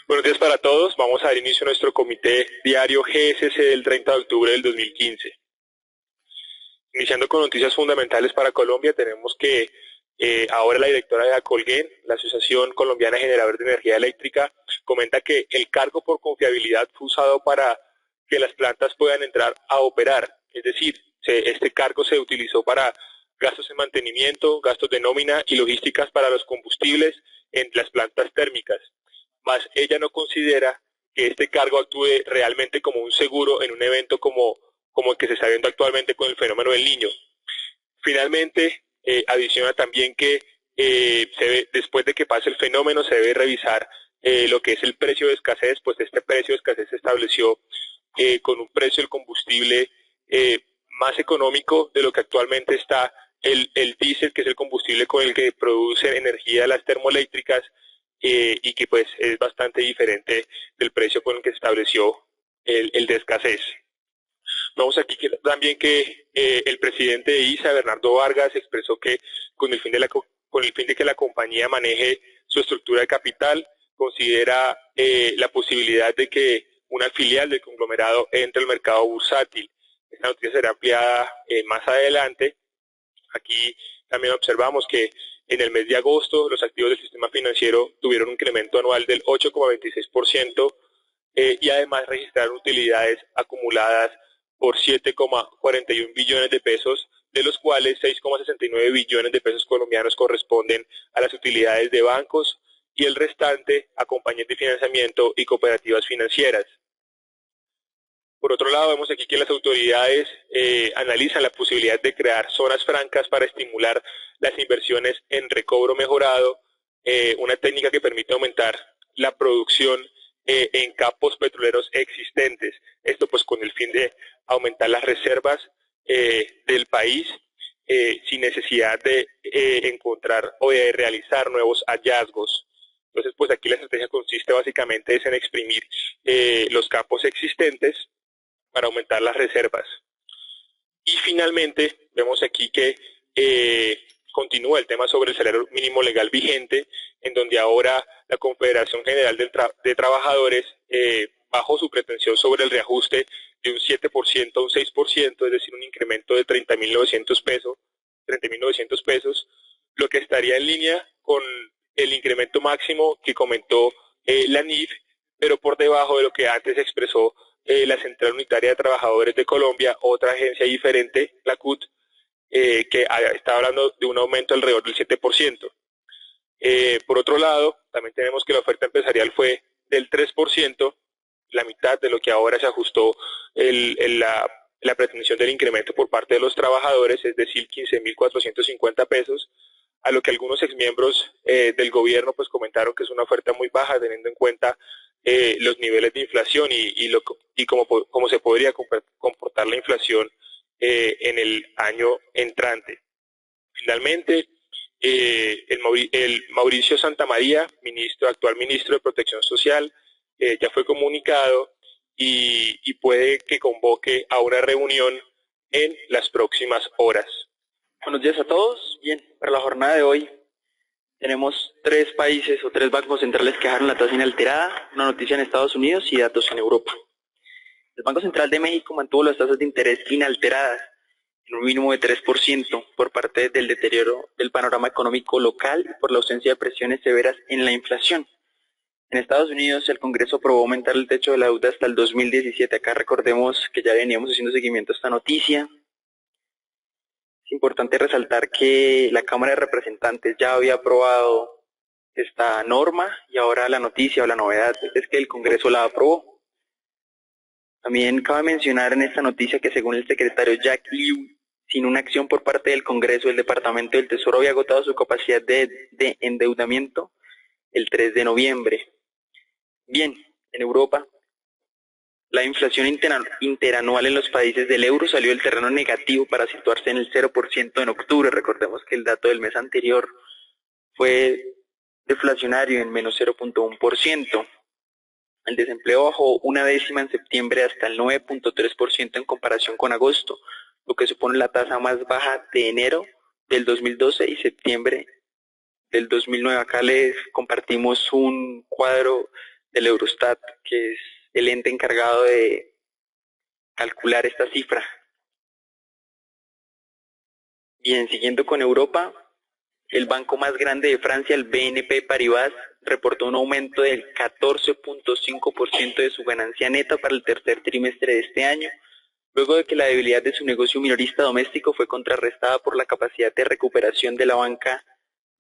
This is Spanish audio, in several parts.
Buenos días para todos. Vamos a dar inicio a nuestro comité diario GSC del 30 de octubre del 2015. Iniciando con noticias fundamentales para Colombia, tenemos que ahora la directora de ACOLGEN, la Asociación Colombiana de Generadores de Energía Eléctrica, comenta que el cargo por confiabilidad fue usado para que las plantas puedan entrar a operar. Es decir, este cargo se utilizó para gastos de mantenimiento, gastos de nómina y logísticas para los combustibles en las plantas térmicas. Mas ella no considera que este cargo actúe realmente como un seguro en un evento como el que se está viendo actualmente con el fenómeno del Niño. Finalmente, adiciona también que después de que pase el fenómeno se debe revisar lo que es el precio de escasez, pues este precio de escasez se estableció con un precio del combustible más económico de lo que actualmente está el diésel, que es el combustible con el que producen energía las termoeléctricas, y que pues es bastante diferente del precio con el que se estableció el de escasez. Vemos aquí también que el presidente de ISA, Bernardo Vargas, expresó que con el fin de que la compañía maneje su estructura de capital, considera la posibilidad de que una filial del conglomerado entre al mercado bursátil. Esta noticia será ampliada más adelante. Aquí también observamos que en el mes de agosto los activos del sistema financiero tuvieron un incremento anual del 8,26% y además registraron utilidades acumuladas por 7,41 billones de pesos, de los cuales 6,69 billones de pesos colombianos corresponden a las utilidades de bancos y el restante a compañías de financiamiento y cooperativas financieras. Por otro lado, vemos aquí que las autoridades analizan la posibilidad de crear zonas francas para estimular las inversiones en recobro mejorado, una técnica que permite aumentar la producción en campos petroleros existentes. Esto pues con el fin de aumentar las reservas del país sin necesidad de encontrar o de realizar nuevos hallazgos. Entonces pues aquí la estrategia consiste básicamente en exprimir los campos existentes para aumentar las reservas. Y finalmente vemos aquí que continúa el tema sobre el salario mínimo legal vigente, en donde ahora la Confederación General de Trabajadores bajó su pretensión sobre el reajuste de un 7% a un 6%, es decir, un incremento de 30.900 pesos, lo que estaría en línea con el incremento máximo que comentó la NIF, pero por debajo de lo que antes expresó la Central Unitaria de Trabajadores de Colombia, otra agencia diferente, la CUT, que está hablando de un aumento alrededor del 7%. Por otro lado, también tenemos que la oferta empresarial fue del 3%, la mitad de lo que ahora se ajustó la pretensión del incremento por parte de los trabajadores, es decir, 15.450 pesos, a lo que algunos exmiembros del gobierno pues comentaron que es una oferta muy baja teniendo en cuenta los niveles de inflación y cómo se podría comportar la inflación en el año entrante. Finalmente, el Mauricio Santamaría, actual ministro de Protección Social, ya fue comunicado y puede que convoque a una reunión en las próximas horas. Buenos días a todos. Bien, para la jornada de hoy tenemos 3 países o 3 bancos centrales que dejaron la tasa inalterada, una noticia en Estados Unidos y datos en Europa. El Banco Central de México mantuvo las tasas de interés inalteradas en un mínimo de 3% por parte del deterioro del panorama económico local y por la ausencia de presiones severas en la inflación. En Estados Unidos el Congreso aprobó aumentar el techo de la deuda hasta el 2017. Acá recordemos que ya veníamos haciendo seguimiento a esta noticia. Es importante resaltar que la Cámara de Representantes ya había aprobado esta norma y ahora la noticia o la novedad es que el Congreso la aprobó. También cabe mencionar en esta noticia que según el secretario Jack Lew, sin una acción por parte del Congreso, el Departamento del Tesoro había agotado su capacidad de endeudamiento el 3 de noviembre. Bien, en Europa, la inflación interanual en los países del euro salió del terreno negativo para situarse en el 0% en octubre. Recordemos que el dato del mes anterior fue deflacionario en menos 0.1%. El desempleo bajó una décima en septiembre hasta el 9.3% en comparación con agosto, lo que supone la tasa más baja de enero del 2012 y septiembre del 2009. Acá les compartimos un cuadro del Eurostat, que es el ente encargado de calcular esta cifra. Bien, siguiendo con Europa, el banco más grande de Francia, el BNP Paribas, reportó un aumento del 14.5% de su ganancia neta para el tercer trimestre de este año, luego de que la debilidad de su negocio minorista doméstico fue contrarrestada por la capacidad de recuperación de la banca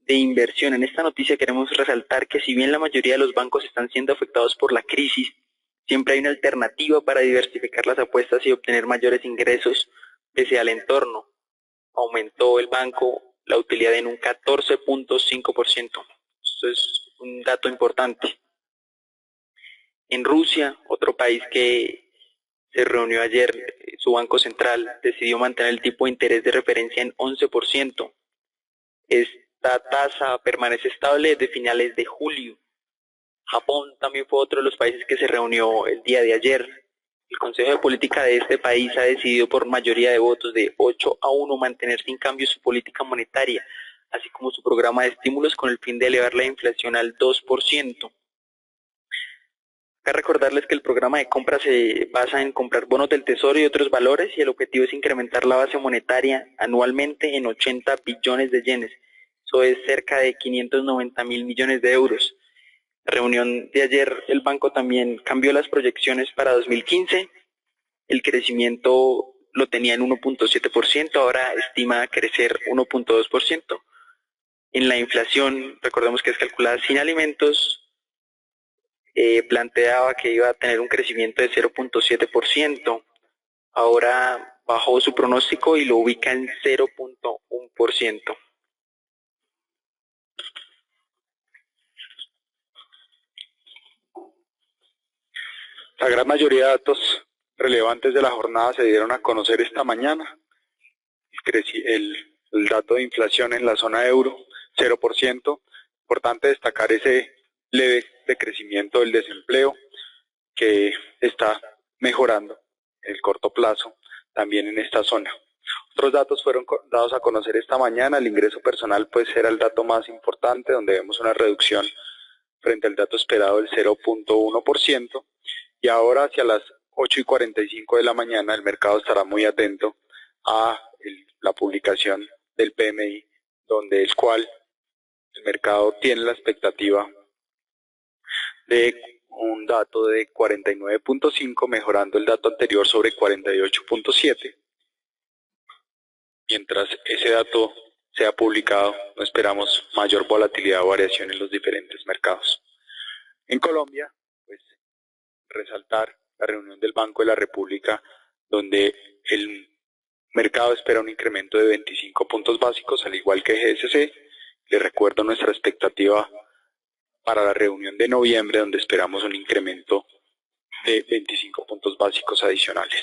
de inversión. En esta noticia queremos resaltar que si bien la mayoría de los bancos están siendo afectados por la crisis, siempre hay una alternativa para diversificar las apuestas y obtener mayores ingresos pese al entorno. Aumentó el banco la utilidad en un 14.5%. Esto es un dato importante. En Rusia, otro país que se reunió ayer, su Banco Central decidió mantener el tipo de interés de referencia en 11%. Esta tasa permanece estable desde finales de julio. Japón también fue otro de los países que se reunió el día de ayer. El Consejo de Política de este país ha decidido por mayoría de votos de 8-1 mantener sin cambio su política monetaria, así como su programa de estímulos con el fin de elevar la inflación al 2%. Acá recordarles que el programa de compra se basa en comprar bonos del Tesoro y otros valores, y el objetivo es incrementar la base monetaria anualmente en 80 billones de yenes. Eso es cerca de 590.000 millones de euros. La reunión de ayer, el banco también cambió las proyecciones para 2015. El crecimiento lo tenía en 1.7%, ahora estima crecer 1.2%. En la inflación, recordemos que es calculada sin alimentos, planteaba que iba a tener un crecimiento de 0.7%. Ahora bajó su pronóstico y lo ubica en 0.1%. La gran mayoría de datos relevantes de la jornada se dieron a conocer esta mañana. El dato de inflación en la zona euro, 0%. Importante destacar ese leve decrecimiento del desempleo que está mejorando en el corto plazo también en esta zona. Otros datos fueron dados a conocer esta mañana. El ingreso personal pues era el dato más importante, donde vemos una reducción frente al dato esperado del 0.1%. Y ahora hacia las 8:45 de la mañana el mercado estará muy atento a la publicación del PMI, donde el cual el mercado tiene la expectativa de un dato de 49.5, mejorando el dato anterior sobre 48.7. Mientras ese dato sea publicado, no esperamos mayor volatilidad o variación en los diferentes mercados. En Colombia, pues resaltar la reunión del Banco de la República, donde el mercado espera un incremento de 25 puntos básicos, al igual que GSC. Les recuerdo nuestra expectativa para la reunión de noviembre, donde esperamos un incremento de 25 puntos básicos adicionales.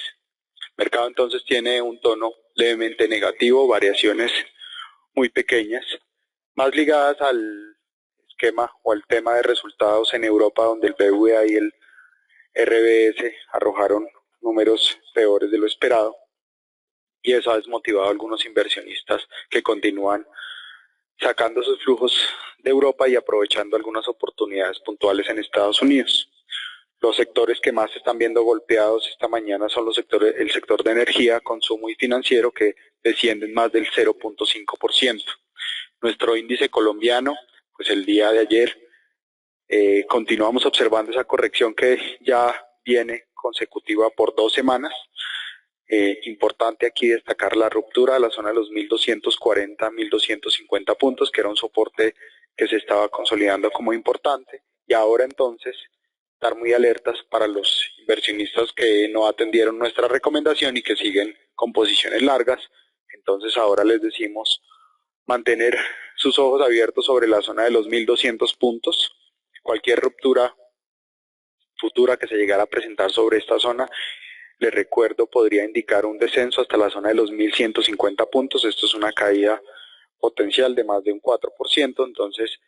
El mercado entonces tiene un tono levemente negativo, variaciones muy pequeñas, más ligadas al esquema o al tema de resultados en Europa, donde el BVA y el RBS arrojaron números peores de lo esperado, y eso ha desmotivado a algunos inversionistas que continúan sacando sus flujos de Europa y aprovechando algunas oportunidades puntuales en Estados Unidos. Los sectores que más se están viendo golpeados esta mañana son el sector de energía, consumo y financiero, que descienden más del 0.5%. Nuestro índice colombiano, pues el día de ayer continuamos observando esa corrección que ya viene consecutiva por 2 semanas. Importante aquí destacar la ruptura de la zona de los 1.240, 1.250 puntos, que era un soporte que se estaba consolidando como importante, y ahora entonces estar muy alertas para los inversionistas que no atendieron nuestra recomendación y que siguen con posiciones largas. Entonces ahora les decimos mantener sus ojos abiertos sobre la zona de los 1.200 puntos. Cualquier ruptura futura que se llegara a presentar sobre esta zona, les recuerdo, podría indicar un descenso hasta la zona de los 1.150 puntos. Esto es una caída potencial de más de un 4%, entonces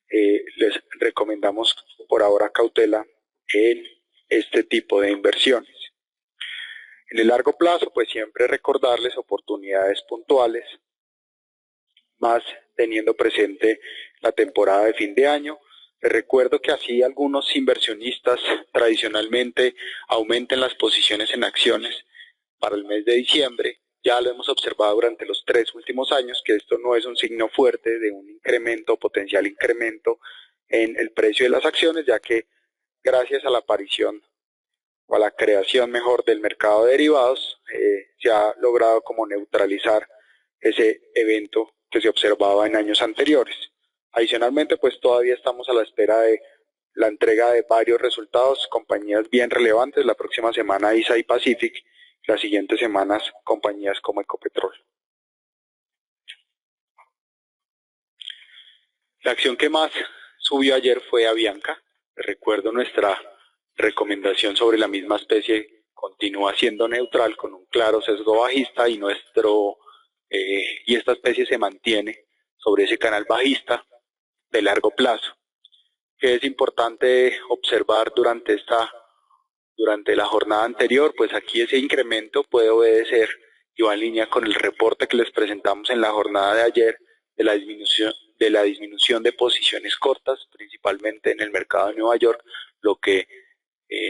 les recomendamos por ahora cautela en este tipo de inversiones. En el largo plazo, pues siempre recordarles oportunidades puntuales, más teniendo presente la temporada de fin de año. Les recuerdo que así algunos inversionistas tradicionalmente aumenten las posiciones en acciones para el mes de diciembre. Ya lo hemos observado durante los 3 últimos años que esto no es un signo fuerte de un incremento, potencial incremento en el precio de las acciones, ya que gracias a la aparición o a la creación mejor del mercado de derivados, se ha logrado como neutralizar ese evento que se observaba en años anteriores. Adicionalmente, pues todavía estamos a la espera de la entrega de varios resultados, compañías bien relevantes, la próxima semana ISA y Pacific, las siguientes semanas compañías como Ecopetrol. La acción que más subió ayer fue Avianca. Recuerdo nuestra recomendación sobre la misma especie continúa siendo neutral con un claro sesgo bajista y esta especie se mantiene sobre ese canal bajista de largo plazo. ¿Qué es importante observar durante la jornada anterior? Pues aquí ese incremento puede obedecer y va en línea con el reporte que les presentamos en la jornada de ayer de la disminución de posiciones cortas, principalmente en el mercado de Nueva York, lo que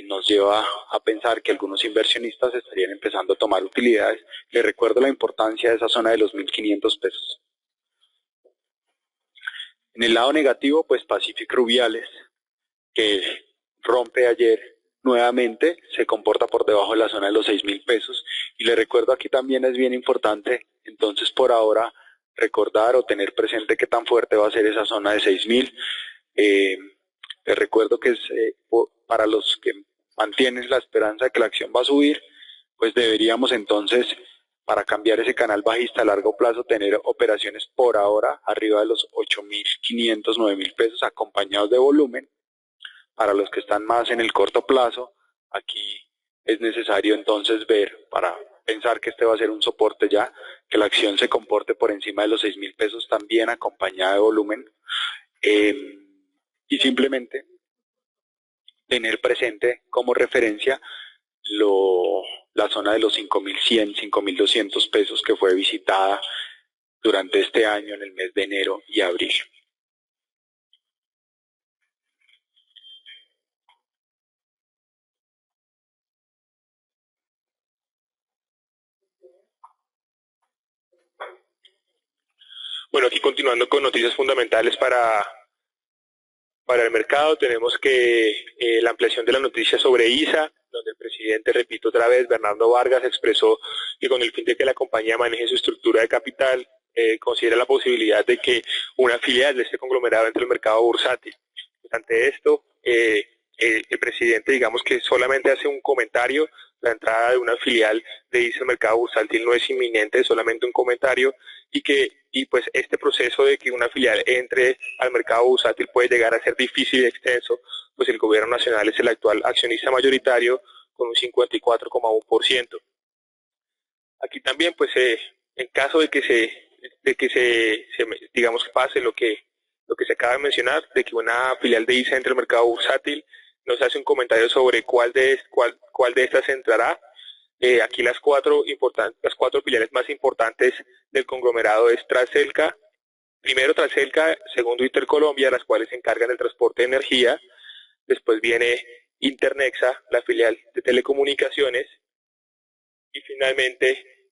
nos lleva a pensar que algunos inversionistas estarían empezando a tomar utilidades. Les recuerdo la importancia de esa zona de los 1.500 pesos. En el lado negativo, pues Pacific Rubiales, que rompe ayer nuevamente, se comporta por debajo de la zona de los 6.000 pesos. Y les recuerdo aquí también es bien importante, entonces por ahora, recordar o tener presente qué tan fuerte va a ser esa zona de 6.000. Les recuerdo que para los que mantienen la esperanza de que la acción va a subir, pues deberíamos entonces, para cambiar ese canal bajista a largo plazo, tener operaciones por ahora arriba de los 8.500, 9.000 pesos acompañados de volumen. Para los que están más en el corto plazo, aquí es necesario entonces ver, para pensar que este va a ser un soporte ya, que la acción se comporte por encima de los 6.000 pesos también acompañada de volumen. Y simplemente tener presente como referencia la zona de los 5.100, 5.200 pesos que fue visitada durante este año en el mes de enero y abril. Bueno, aquí continuando con noticias fundamentales para el mercado, tenemos que la ampliación de la noticia sobre ISA, donde el presidente, repito otra vez, Bernardo Vargas, expresó que con el fin de que la compañía maneje su estructura de capital, considera la posibilidad de que una filial de este conglomerado entre el mercado bursátil. Ante esto, el presidente, digamos que solamente hace un comentario. La entrada de una filial de ISA al mercado bursátil no es inminente, es solamente un comentario, y pues este proceso de que una filial entre al mercado bursátil puede llegar a ser difícil y extenso, pues el gobierno nacional es el actual accionista mayoritario con un 54,1%. Aquí también, pues en caso de que digamos pase lo que se acaba de mencionar, de que una filial de ISA entre al mercado bursátil, nos hace un comentario sobre cuál de estas entrará. Aquí las cuatro filiales más importantes del conglomerado es Transelca, primero Transelca, segundo Intercolombia, las cuales se encargan del transporte de energía. Después viene Internexa, la filial de telecomunicaciones, y finalmente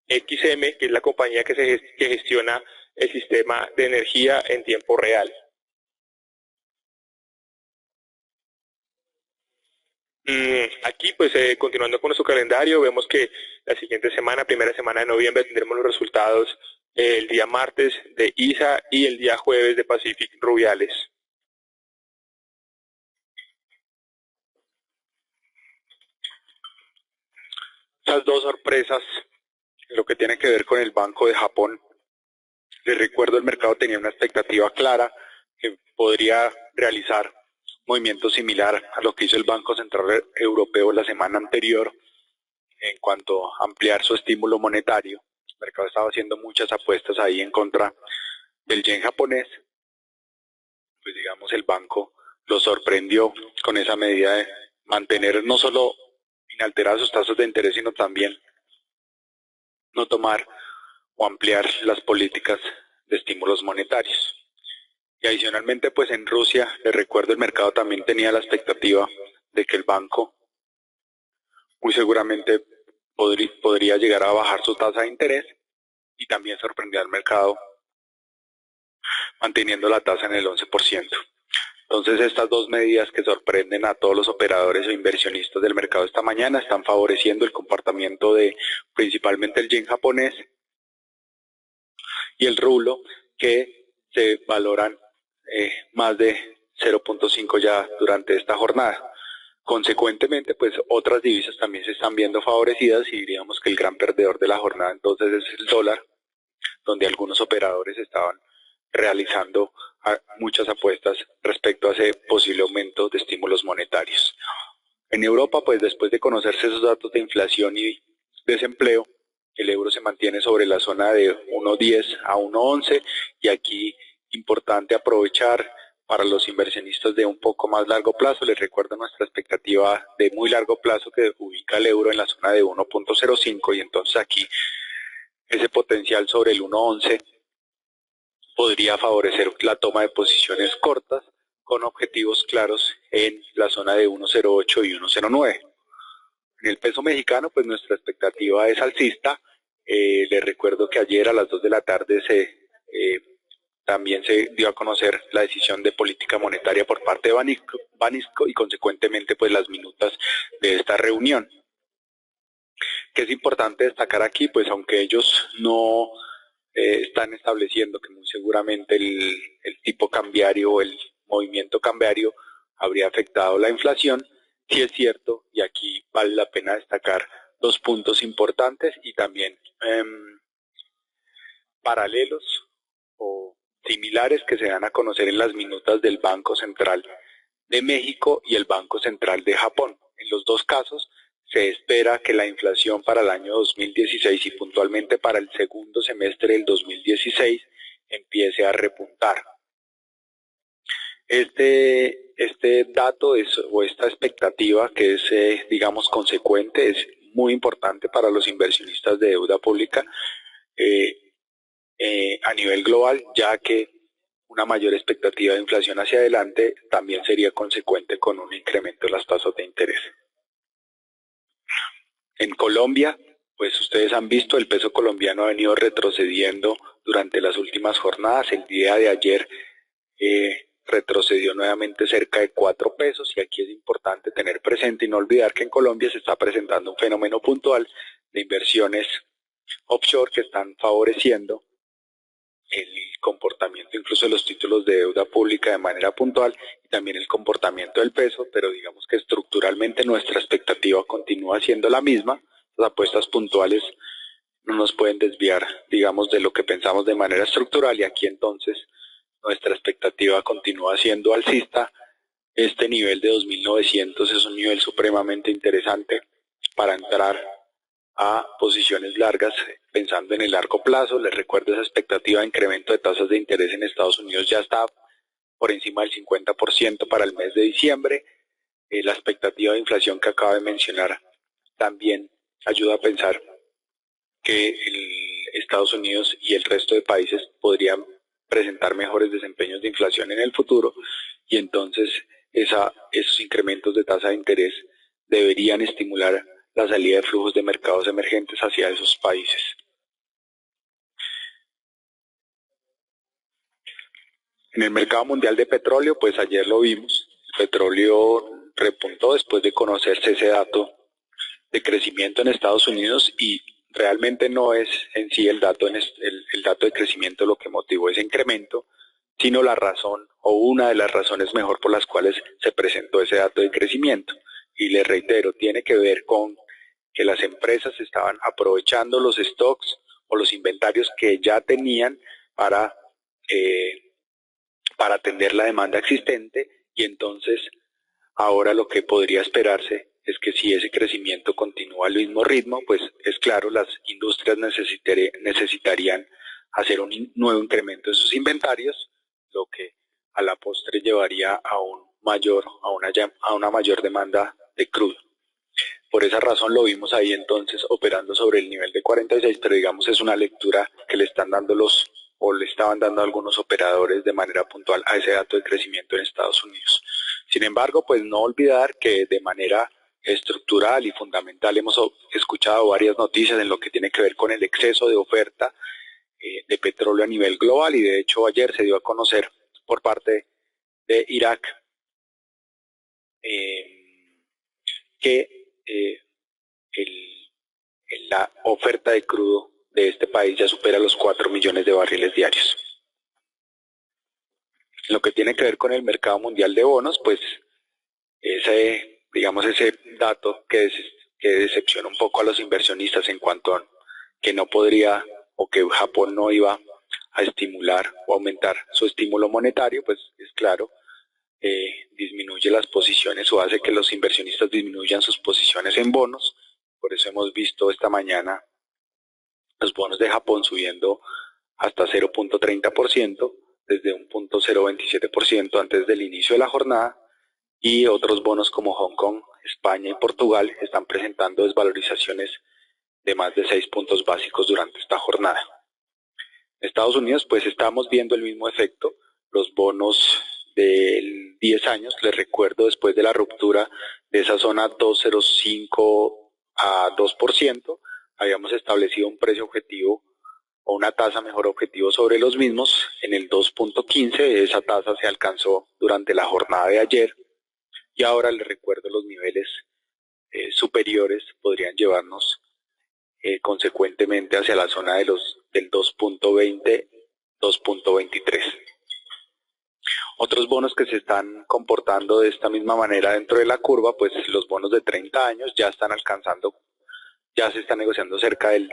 XM, que es la compañía que gestiona el sistema de energía en tiempo real. Aquí, pues continuando con nuestro calendario, vemos que la siguiente semana, primera semana de noviembre, tendremos los resultados el día martes de ISA y el día jueves de Pacific Rubiales. Estas dos sorpresas, lo que tiene que ver con el Banco de Japón. Les recuerdo, el mercado tenía una expectativa clara que podría realizar movimiento similar a lo que hizo el Banco Central Europeo la semana anterior en cuanto a ampliar su estímulo monetario. El mercado estaba haciendo muchas apuestas ahí en contra del yen japonés. Pues digamos, el banco lo sorprendió con esa medida de mantener no solo inalteradas sus tasas de interés, sino también no tomar o ampliar las políticas de estímulos monetarios. Y adicionalmente, pues en Rusia, les recuerdo, el mercado también tenía la expectativa de que el banco muy seguramente podría llegar a bajar su tasa de interés, y también sorprendió al mercado manteniendo la tasa en el 11%. Entonces, estas dos medidas que sorprenden a todos los operadores o inversionistas del mercado esta mañana están favoreciendo el comportamiento de principalmente el yen japonés y el rublo, que se valoran más de 0.5 ya durante esta jornada. Consecuentemente, pues otras divisas también se están viendo favorecidas, y diríamos que el gran perdedor de la jornada entonces es el dólar, donde algunos operadores estaban realizando muchas apuestas respecto a ese posible aumento de estímulos monetarios. En Europa, pues después de conocerse esos datos de inflación y desempleo, el euro se mantiene sobre la zona de 1.10 a 1.11, y aquí importante aprovechar para los inversionistas de un poco más largo plazo. Les recuerdo nuestra expectativa de muy largo plazo, que ubica el euro en la zona de 1.05, y entonces aquí ese potencial sobre el 1.11 podría favorecer la toma de posiciones cortas con objetivos claros en la zona de 1.08 y 1.09. En el peso mexicano, pues nuestra expectativa es alcista. Les recuerdo que ayer a las 2 de la tarde también se dio a conocer la decisión de política monetaria por parte de Banisco, y consecuentemente pues las minutas de esta reunión. ¿Qué es importante destacar aquí? Pues aunque ellos no están estableciendo que muy seguramente el tipo cambiario o el movimiento cambiario habría afectado la inflación, sí es cierto, y aquí vale la pena destacar dos puntos importantes y también paralelos o similares que se dan a conocer en las minutas del Banco Central de México y el Banco Central de Japón. En los dos casos se espera que la inflación para el año 2016 y puntualmente para el segundo semestre del 2016 empiece a repuntar. Este dato o esta expectativa, que es, digamos, consecuente, es muy importante para los inversionistas de deuda pública a nivel global, ya que una mayor expectativa de inflación hacia adelante también sería consecuente con un incremento de las tasas de interés. En Colombia, pues ustedes han visto, el peso colombiano ha venido retrocediendo durante las últimas jornadas. El día de ayer retrocedió nuevamente cerca de 4 pesos, y aquí es importante tener presente y no olvidar que en Colombia se está presentando un fenómeno puntual de inversiones offshore que están favoreciendo el comportamiento incluso de los títulos de deuda pública de manera puntual, y también el comportamiento del peso, pero digamos que estructuralmente nuestra expectativa continúa siendo la misma. Las apuestas puntuales no nos pueden desviar, digamos, de lo que pensamos de manera estructural, y aquí entonces nuestra expectativa continúa siendo alcista. Este nivel de 2.900 es un nivel supremamente interesante para entrar a posiciones largas pensando en el largo plazo. Les recuerdo, esa expectativa de incremento de tasas de interés en Estados Unidos ya está por encima del 50% para el mes de diciembre. La expectativa de inflación que acabo de mencionar también ayuda a pensar que Estados Unidos y el resto de países podrían presentar mejores desempeños de inflación en el futuro, y entonces esos incrementos de tasa de interés deberían estimular la salida de flujos de mercados emergentes hacia esos países. En el mercado mundial de petróleo, pues ayer lo vimos, el petróleo repuntó después de conocerse ese dato de crecimiento en Estados Unidos, y realmente no es en sí el dato de crecimiento lo que motivó ese incremento, sino la razón o una de las razones mejor por las cuales se presentó ese dato de crecimiento. Y les reitero, tiene que ver con que las empresas estaban aprovechando los stocks o los inventarios que ya tenían para atender la demanda existente, y entonces ahora lo que podría esperarse es que si ese crecimiento continúa al mismo ritmo, pues es claro, las industrias necesitarían hacer un nuevo incremento de sus inventarios, lo que a la postre llevaría a un mayor, a una mayor demanda de crudo. Por esa razón lo vimos ahí entonces operando sobre el nivel de 46, pero digamos es una lectura que le están dando le estaban dando algunos operadores de manera puntual a ese dato de crecimiento en Estados Unidos. Sin embargo, pues no olvidar que de manera estructural y fundamental hemos escuchado varias noticias en lo que tiene que ver con el exceso de oferta de petróleo a nivel global, y de hecho ayer se dio a conocer por parte de Irak que la oferta de crudo de este país ya supera los 4 millones de barriles diarios. En lo que tiene que ver con el mercado mundial de bonos, pues ese dato que decepciona un poco a los inversionistas en cuanto a que no podría o que Japón no iba a estimular o aumentar su estímulo monetario, pues es claro, disminuye las posiciones o hace que los inversionistas disminuyan sus posiciones en bonos. Por eso hemos visto esta mañana los bonos de Japón subiendo hasta 0.30%, desde un 0.027% antes del inicio de la jornada, y otros bonos como Hong Kong, España y Portugal están presentando desvalorizaciones de más de 6 puntos básicos durante esta jornada. En Estados Unidos pues estamos viendo el mismo efecto. Los bonos del 10 años, les recuerdo, después de la ruptura de esa zona 2.05 a 2%, habíamos establecido un precio objetivo o una tasa mejor objetivo sobre los mismos en el 2.15. Esa tasa se alcanzó durante la jornada de ayer, y ahora les recuerdo los niveles superiores podrían llevarnos consecuentemente hacia la zona del 2.20, 2.23. Otros bonos que se están comportando de esta misma manera dentro de la curva, pues los bonos de 30 años ya se están negociando cerca del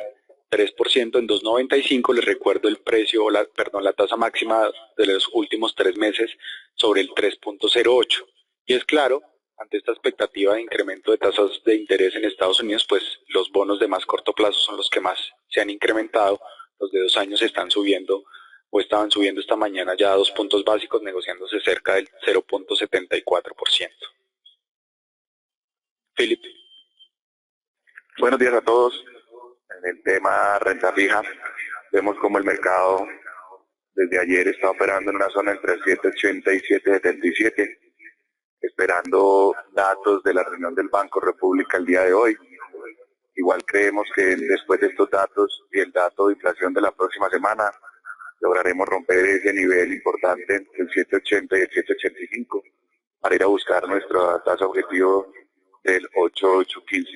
3% en 2.95. Les recuerdo el precio, la tasa máxima de los últimos 3 meses sobre el 3.08. Y es claro, ante esta expectativa de incremento de tasas de interés en Estados Unidos, pues los bonos de más corto plazo son los que más se han incrementado. Los de 2 años están subiendo o estaban subiendo esta mañana ya a 2 puntos básicos, negociándose cerca del 0.74%. Felipe. Buenos días a todos. En el tema renta fija, vemos como el mercado desde ayer está operando en una zona entre 7.80 y 7.77, esperando datos de la reunión del Banco República el día de hoy. Igual creemos que después de estos datos y el dato de inflación de la próxima semana, lograremos romper ese nivel importante entre el 7.80 y el 7.85 para ir a buscar nuestra tasa objetivo del 8.15.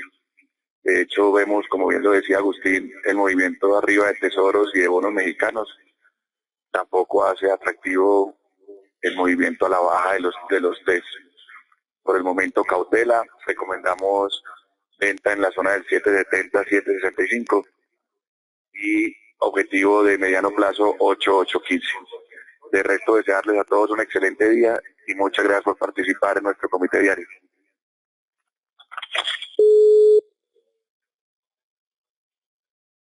De hecho, vemos, como bien lo decía Agustín, el movimiento arriba de tesoros y de bonos mexicanos tampoco hace atractivo el movimiento a la baja de los TES. Por el momento, cautela, recomendamos venta en la zona del 7.70, 7.65 y objetivo de mediano plazo 8.15. De resto, desearles a todos un excelente día y muchas gracias por participar en nuestro comité diario.